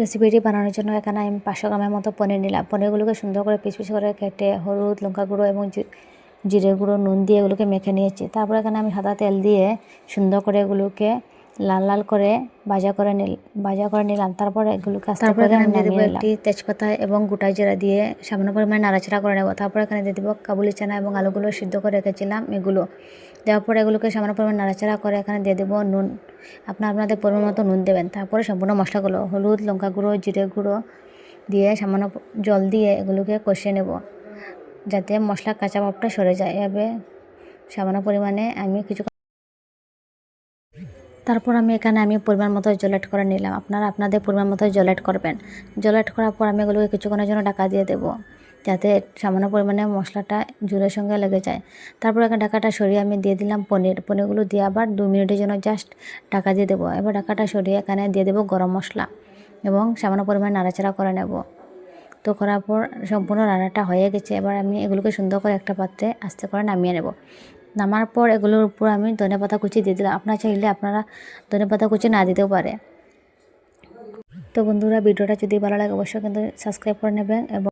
রেসিপিটি বানানোর জন্য এখানে আমি 500 গ্রামের মতো পনির নিলাম। পনিরগুলোকে সুন্দর করে পিস পিস করে কেটে হলুদ, লঙ্কা গুঁড়ো এবং জিরে গুঁড়ো, নুন দিয়ে এগুলোকে মেখে নিয়েছি। তারপর এখানে আমি সাদা তেল দিয়ে সুন্দর করে এগুলোকে লাল লাল করে ভাজা করে নিলাম। তারপর এগুলোকে আস্তে করে আমি দিয়ে দেবো একটি তেজপাতা এবং গোটা জিরা দিয়ে সামান্য পরিমাণে নাড়াচাড়া করে নেব। তারপর এখানে দিয়ে দেবো কাবুলি চানা এবং আলুগুলো সিদ্ধ করে রেখেছিলাম এগুলো দেওয়ার পরে এগুলোকে সামান্য পরিমাণে নাড়াচাড়া করে এখানে দিয়ে দেবো নুন। আপনাদের পরিমাণ মতো নুন দেবেন। তারপরে সম্পূর্ণ মশলাগুলো হলুদ, লঙ্কা গুঁড়ো, জিরে গুঁড়ো দিয়ে সামান্য জল দিয়ে এগুলোকে কষিয়ে নেব যাতে মশলার কাঁচা ভাবটা সরে যায়। এভাবে সামান্য পরিমাণে আমি তারপর আমি পরিমাণ মতো জল অ্যাড করে নিলাম। আপনারা আপনাদের পরিমাণ মতো জল অ্যাড করবেন। জল অ্যাড করার পর আমি এগুলোকে কিছুক্ষণের জন্য ঢাকা দিয়ে দেবো যাতে সামান্য পরিমাণে মশলাটা ঝোলের সঙ্গে লেগে যায়। তারপর এখানে ঢাকাটা সরিয়ে আমি দিয়ে দিলাম পনিরগুলো দিয়ে আবার 2 মিনিটের জন্য জাস্ট ঢাকা দিয়ে দেবো। এবার ঢাকাটা সরিয়ে এখানে দিয়ে দেবো গরম মশলা এবং সামান্য পরিমাণে নাড়াচাড়া করে নেব। তো করার পর সম্পূর্ণ রান্নাটা হয়ে গেছে। এবার আমি এগুলোকে সুন্দর করে একটা পাত্রে আস্তে করে নামিয়ে নেব। নামার পর এগুলোর উপর আমি ধনেপাতা কুচি দিয়ে দিলাম। আপনারা চাইলে ধনেপাতা কুচি না দিতেও পারে। তো বন্ধুরা, ভিডিওটা যদি ভালো লাগে অবশ্যই কিন্তু সাবস্ক্রাইব করে নেবেন এবং